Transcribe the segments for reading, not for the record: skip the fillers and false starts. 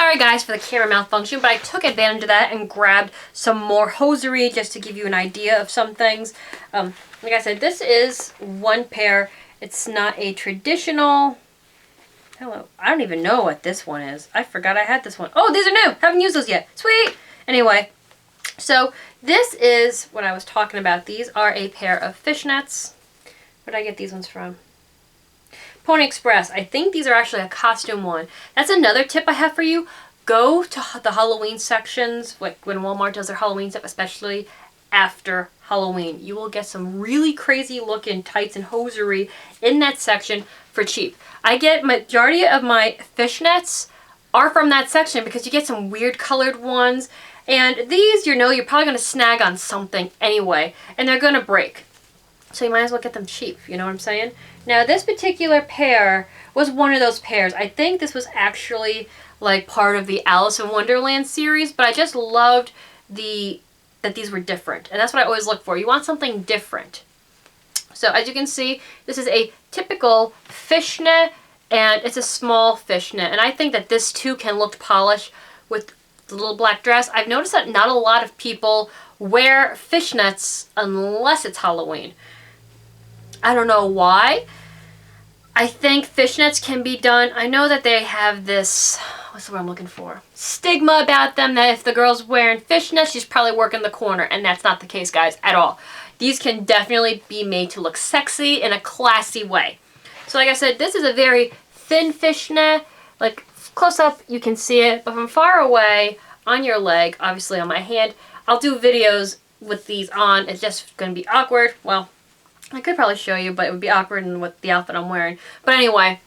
Sorry guys for the camera malfunction, but I took advantage of that and grabbed some more hosiery just to give you an idea of some things. Like I said, this is one pair. It's not a traditional... Hello. I don't even know what this one is. I forgot I had this one. Oh, these are new. Haven't used those yet. Sweet. Anyway, so this is what I was talking about. These are a pair of fishnets. Where did I get these ones from? Pony Express. I think these are actually a costume one. That's another tip I have for you. Go to the Halloween sections, like when Walmart does their Halloween stuff, especially after Halloween. You will get some really crazy looking tights and hosiery in that section for cheap. I get majority of my fishnets are from that section because you get some weird colored ones. And these, you know, you're probably going to snag on something anyway, and they're going to break. So you might as well get them cheap, you know what I'm saying? Now this particular pair was one of those pairs. I think this was actually like part of the Alice in Wonderland series, but I just loved that these were different. And that's what I always look for. You want something different. So as you can see, this is a typical fishnet, and it's a small fishnet. And I think that this too can look polished with the little black dress. I've noticed that not a lot of people wear fishnets unless it's Halloween. I don't know why. I think fishnets can be done. I know that they have this, what's the word I'm looking for? Stigma about them, that if the girl's wearing fishnets, she's probably working the corner. And that's not the case, guys, at all. These can definitely be made to look sexy in a classy way. So like I said, this is a very thin fishnet. Like close up, you can see it. But from far away, on your leg, obviously on my hand, I'll do videos with these on. It's just going to be awkward. Well, I could probably show you, but it would be awkward in with the outfit I'm wearing. But anyway,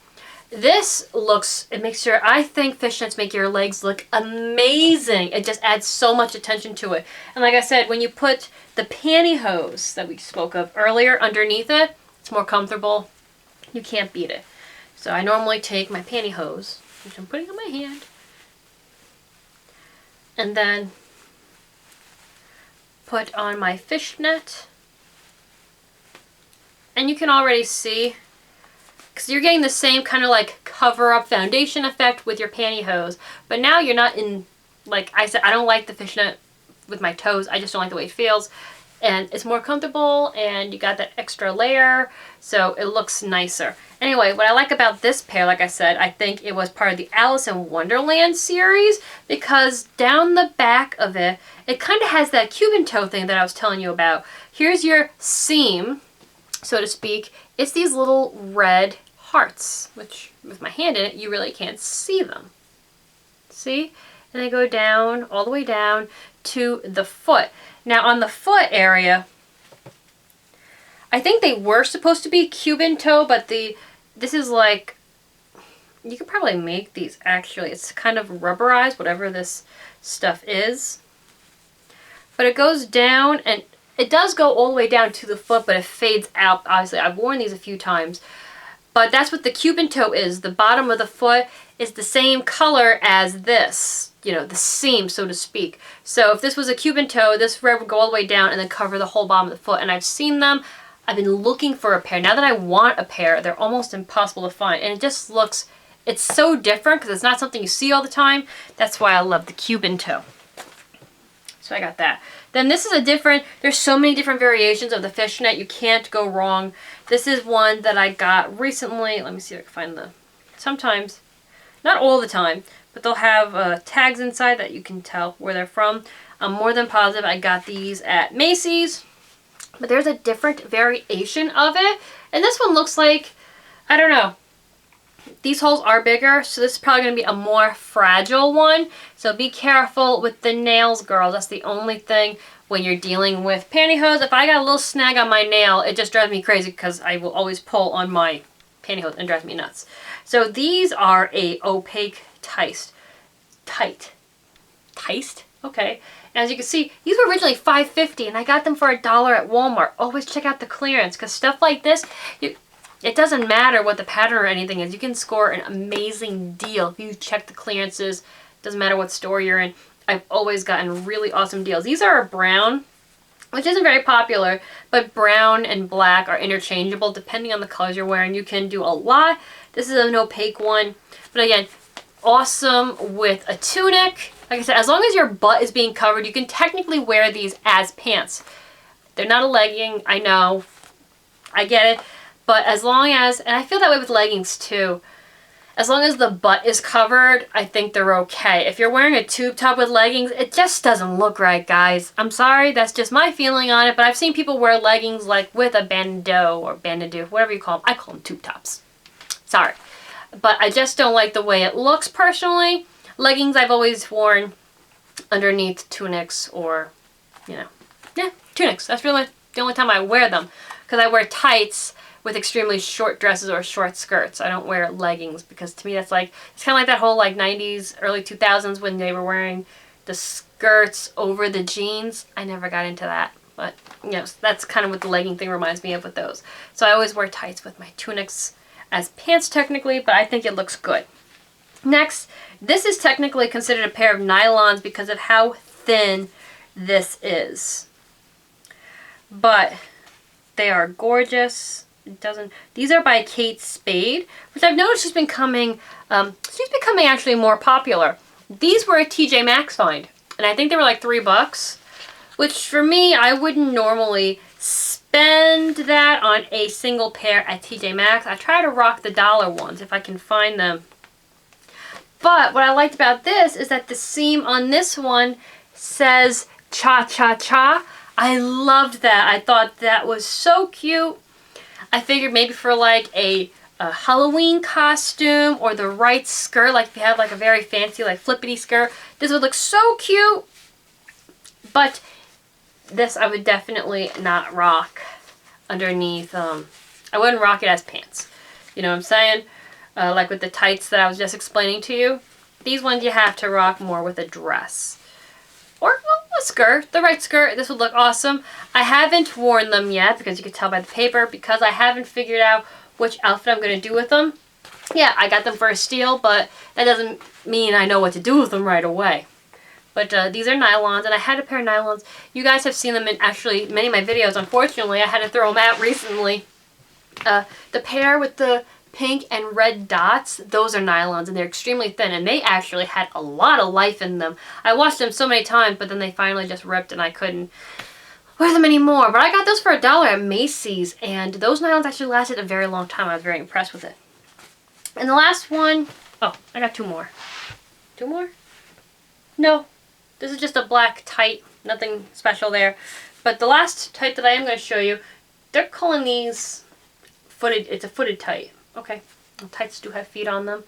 this looks, it makes your, I think fishnets make your legs look amazing. It just adds so much attention to it. And like I said, when you put the pantyhose that we spoke of earlier underneath it, it's more comfortable. You can't beat it. So I normally take my pantyhose, which I'm putting on my hand, and then put on my fishnet. And you can already see, because you're getting the same kind of like cover-up foundation effect with your pantyhose. But now you're not in, like I said, I don't like the fishnet with my toes. I just don't like the way it feels. And it's more comfortable, and you got that extra layer, so it looks nicer. Anyway, what I like about this pair, like I said, I think it was part of the Alice in Wonderland series, because down the back of it, it kind of has that Cuban toe thing that I was telling you about. Here's your seam, so to speak. It's these little red hearts, which with my hand in it, you really can't see them. See? And they go down, all the way down to the foot. Now on the foot area, I think they were supposed to be Cuban toe, but this is like, you could probably make these actually. It's kind of rubberized, whatever this stuff is. But it goes down, and it does go all the way down to the foot, but it fades out. Obviously, I've worn these a few times. But that's what the Cuban toe is. The bottom of the foot is the same color as this, you know, the seam, so to speak. So if this was a Cuban toe, this red would go all the way down and then cover the whole bottom of the foot. And I've seen them. I've been looking for a pair. Now that I want a pair, they're almost impossible to find. And it just looks, it's so different because it's not something you see all the time. That's why I love the Cuban toe. So I got that. Then this is a different, there's so many different variations of the fishnet. You can't go wrong. This is one that I got recently. Let me see if I can find the, sometimes, not all the time, but they'll have tags inside that you can tell where they're from. I'm more than positive I got these at Macy's. But there's a different variation of it. And this one looks like, I don't know. These holes are bigger, so this is probably going to be a more fragile one. So be careful with the nails, girls. That's the only thing when you're dealing with pantyhose. If I got a little snag on my nail, it just drives me crazy because I will always pull on my pantyhose and drives me nuts. So these are a opaque tight. Okay. And as you can see, these were originally $5.50 and I got them for $1 at Walmart. Always check out the clearance because stuff like this, it doesn't matter what the pattern or anything is. You can score an amazing deal if you check the clearances. Doesn't matter what store you're in. I've always gotten really awesome deals. These are a brown, which isn't very popular, but brown and black are interchangeable depending on the colors you're wearing. You can do a lot. This is an opaque one. But again, awesome with a tunic. Like I said, as long as your butt is being covered, you can technically wear these as pants. They're not a legging, I know. I get it. But as long as, and I feel that way with leggings too, as long as the butt is covered, I think they're okay. If you're wearing a tube top with leggings, it just doesn't look right, guys. I'm sorry, that's just my feeling on it, but I've seen people wear leggings like with a bandeau or bandadoo, whatever you call them. I call them tube tops. Sorry. But I just don't like the way it looks personally. Leggings I've always worn underneath tunics or, you know, yeah, tunics. That's really the only time I wear them. Because I wear tights with extremely short dresses or short skirts. I don't wear leggings because to me that's like, it's kind of like that whole like 90s, early 2000s when they were wearing the skirts over the jeans. I never got into that. But, you know, that's kind of what the legging thing reminds me of with those. So I always wear tights with my tunics as pants technically, but I think it looks good. Next, this is technically considered a pair of nylons because of how thin this is. But they are gorgeous. It doesn't. These are by Kate Spade, which I've noticed she's been becoming actually more popular. These were a TJ Maxx find, and I think they were like $3, which for me, I wouldn't normally spend that on a single pair at TJ Maxx. I try to rock the dollar ones if I can find them. But what I liked about this is that the seam on this one says cha cha cha. I loved that. I thought that was so cute. I figured maybe for like a Halloween costume or the right skirt, like if you have like a very fancy like flippity skirt, this would look so cute. But this I would definitely not rock underneath. I wouldn't rock it as pants. You know what I'm saying? Like with the tights that I was just explaining to you. These ones you have to rock more with a dress. Or well, a skirt, the right skirt. This would look awesome. I haven't worn them yet because you can tell by the paper because I haven't figured out which outfit I'm going to do with them. Yeah, I got them for a steal, but that doesn't mean I know what to do with them right away. But these are nylons, and I had a pair of nylons. You guys have seen them in actually many of my videos. Unfortunately, I had to throw them out recently. The pair with the pink and red dots, those are nylons, and they're extremely thin, and they actually had a lot of life in them. I washed them so many times, but then they finally just ripped, and I couldn't wear them anymore. But I got those for $1 at Macy's, and those nylons actually lasted a very long time. I was very impressed with it. And the last one, oh, I got two more. Two more? No. This is just a black tight, nothing special there. But the last tight that I am going to show you, they're calling these footed, it's a footed tight. Okay, well, tights do have feet on them.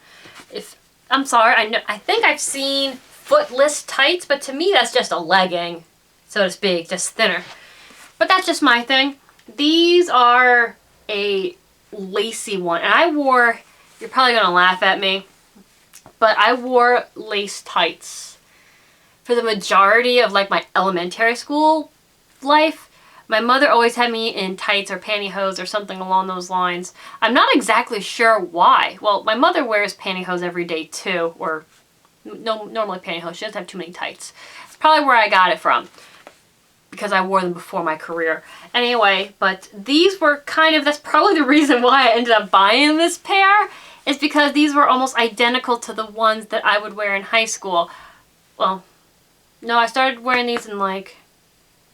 I'm sorry, I think I've seen footless tights, but to me that's just a legging, so to speak, just thinner. But that's just my thing. These are a lacy one, and I wore, you're probably going to laugh at me, but I wore lace tights for the majority of like my elementary school life. My mother always had me in tights or pantyhose or something along those lines. I'm not exactly sure why. Well, my mother wears pantyhose every day too, or no, normally pantyhose. She doesn't have too many tights. It's probably where I got it from because I wore them before my career. Anyway, but these were kind of, that's probably the reason why I ended up buying this pair, is because these were almost identical to the ones that I would wear in high school. Well, no, I started wearing these in like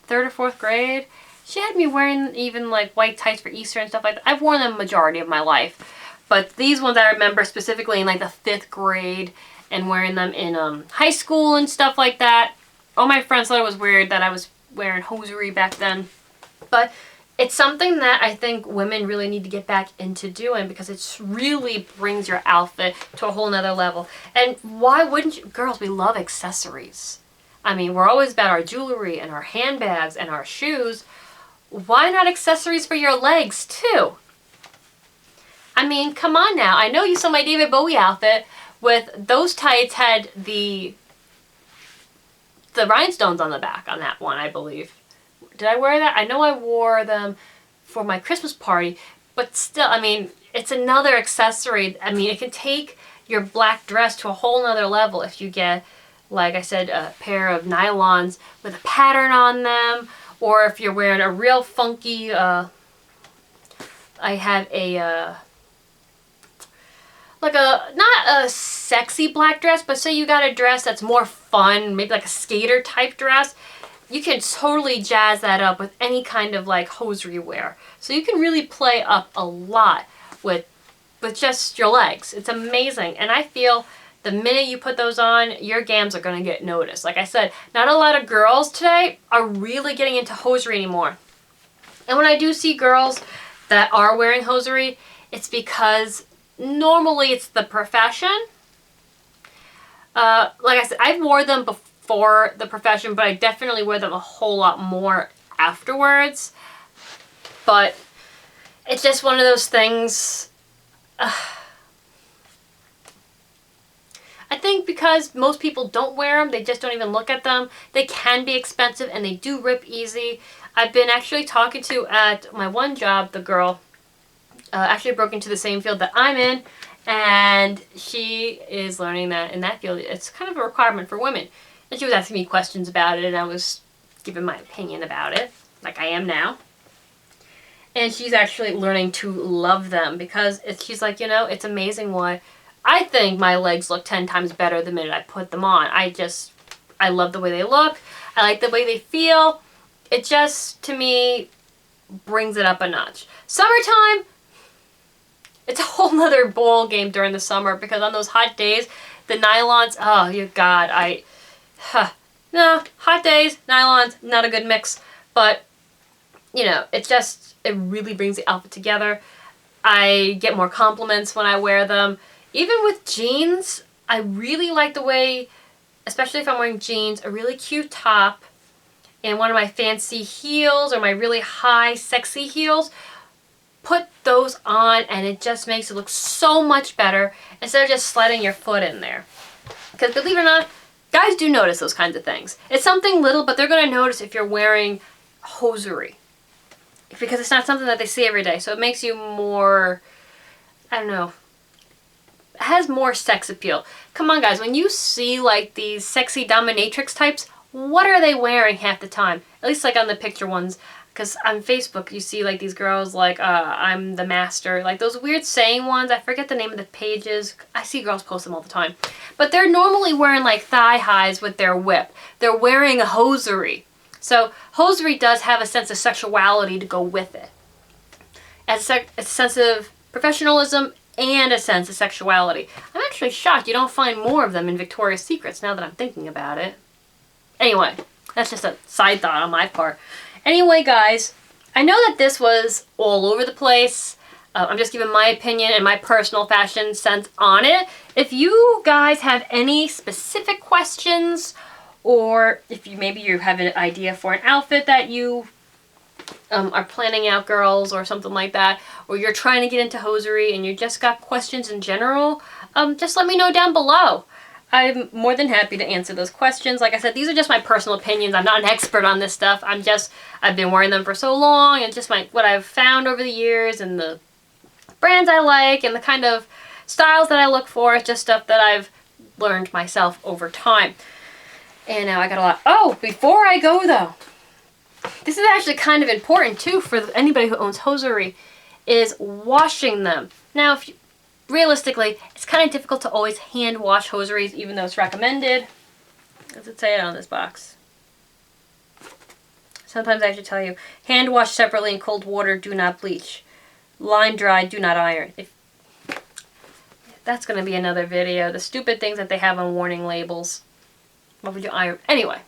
3rd or 4th grade. She had me wearing even like white tights for Easter and stuff like that. I've worn them majority of my life. But these ones I remember specifically in like the 5th grade and wearing them in high school and stuff like that. All my friends thought it was weird that I was wearing hosiery back then. But it's something that I think women really need to get back into doing because it really brings your outfit to a whole nother level. And why wouldn't you? Girls, we love accessories. I mean, we're always about our jewelry and our handbags and our shoes. Why not accessories for your legs, too? I mean, come on now. I know you saw my David Bowie outfit with those tights had the rhinestones on the back on that one, I believe. Did I wear that? I know I wore them for my Christmas party, but still, I mean, it's another accessory. I mean, it can take your black dress to a whole nother level if you get, like I said, a pair of nylons with a pattern on them, or if you're wearing a real funky, I have a, like not a sexy black dress, but say you got a dress that's more fun, maybe like a skater type dress, you can totally jazz that up with any kind of like hosiery wear. So you can really play up a lot with just your legs. It's amazing. And I feel the minute you put those on, your gams are going to get noticed. Like I said, not a lot of girls today are really getting into hosiery anymore. And when I do see girls that are wearing hosiery, it's because normally it's the profession. Like I said, I've wore them before the profession, but I definitely wear them a whole lot more afterwards. But it's just one of those things. I think because most people don't wear them, they just don't even look at them. They can be expensive and they do rip easy. I've been actually talking to, at my one job, the girl actually broke into the same field that I'm in, and she is learning that in that field it's kind of a requirement for women. And she was asking me questions about it, and I was giving my opinion about it, like I am now. And she's actually learning to love them because she's like, you know, it's amazing what I think my legs look 10 times better the minute I put them on. I love the way they look. I like the way they feel. It just, to me, brings it up a notch. Summertime, it's a whole nother ball game during the summer because on those hot days, the nylons, oh, you God, no, hot days, nylons, not a good mix. But, you know, it really brings the outfit together. I get more compliments when I wear them. Even with jeans, I really like the way, especially if I'm wearing jeans, a really cute top and one of my fancy heels or my really high sexy heels. Put those on and it just makes it look so much better instead of just sliding your foot in there. Because believe it or not, guys do notice those kinds of things. It's something little, but they're going to notice if you're wearing hosiery. Because it's not something that they see every day. So it makes you more, I don't know, it has more sex appeal. Come on guys, when you see like these sexy dominatrix types, what are they wearing half the time? At least like on the picture ones. Because on Facebook you see like these girls like, I'm the master. Like those weird saying ones. I forget the name of the pages. I see girls post them all the time. But they're normally wearing like thigh highs with their whip. They're wearing a hosiery. So hosiery does have a sense of sexuality to go with it. As a sense of professionalism and a sense of sexuality. I'm actually shocked you don't find more of them in Victoria's Secrets now that I'm thinking about it. Anyway, that's just a side thought on my part. Anyway, guys, I know that this was all over the place. I'm just giving my opinion and my personal fashion sense on it. If you guys have any specific questions, or if maybe you have an idea for an outfit that you are planning out, girls, or something like that, or you're trying to get into hosiery and you just got questions in general, just let me know down below. I'm more than happy to answer those questions. Like I said, these are just my personal opinions. I'm not an expert on this stuff. I've been wearing them for so long, and just what I've found over the years and the brands I like and the kind of styles that I look for. It's just stuff that I've learned myself over time. And now I got a lot. Oh, before I go though, this is actually kind of important too for anybody who owns hosiery, is washing them. Now, realistically, it's kind of difficult to always hand wash hosieries, even though it's recommended. Does it say it on this box? Sometimes I have to tell you, hand wash separately in cold water, do not bleach. Line dry, do not iron. That's going to be another video. The stupid things that they have on warning labels. What would you iron? Anyway,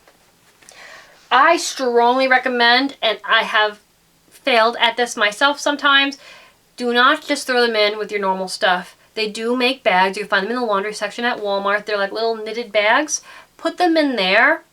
I strongly recommend, and I have failed at this myself sometimes, do not just throw them in with your normal stuff. They do make bags. You find them in the laundry section at Walmart. They're like little knitted bags. Put them in there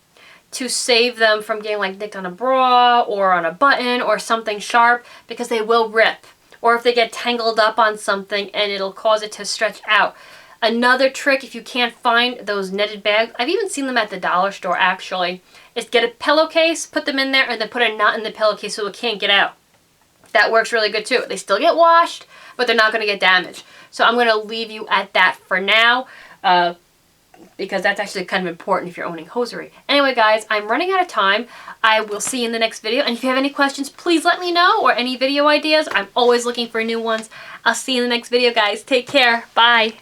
to save them from getting like nicked on a bra or on a button or something sharp, because they will rip. Or if they get tangled up on something and it'll cause it to stretch out. Another trick, if you can't find those knitted bags, I've even seen them at the dollar store actually, is get a pillowcase, put them in there, and then put a knot in the pillowcase so it can't get out. That works really good too. They still get washed, but they're not going to get damaged. So I'm going to leave you at that for now, because that's actually kind of important if you're owning hosiery. Anyway guys, I'm running out of time. I will see you in the next video, and if you have any questions, please let me know, or any video ideas. I'm always looking for new ones. I'll see you in the next video guys. Take care. Bye.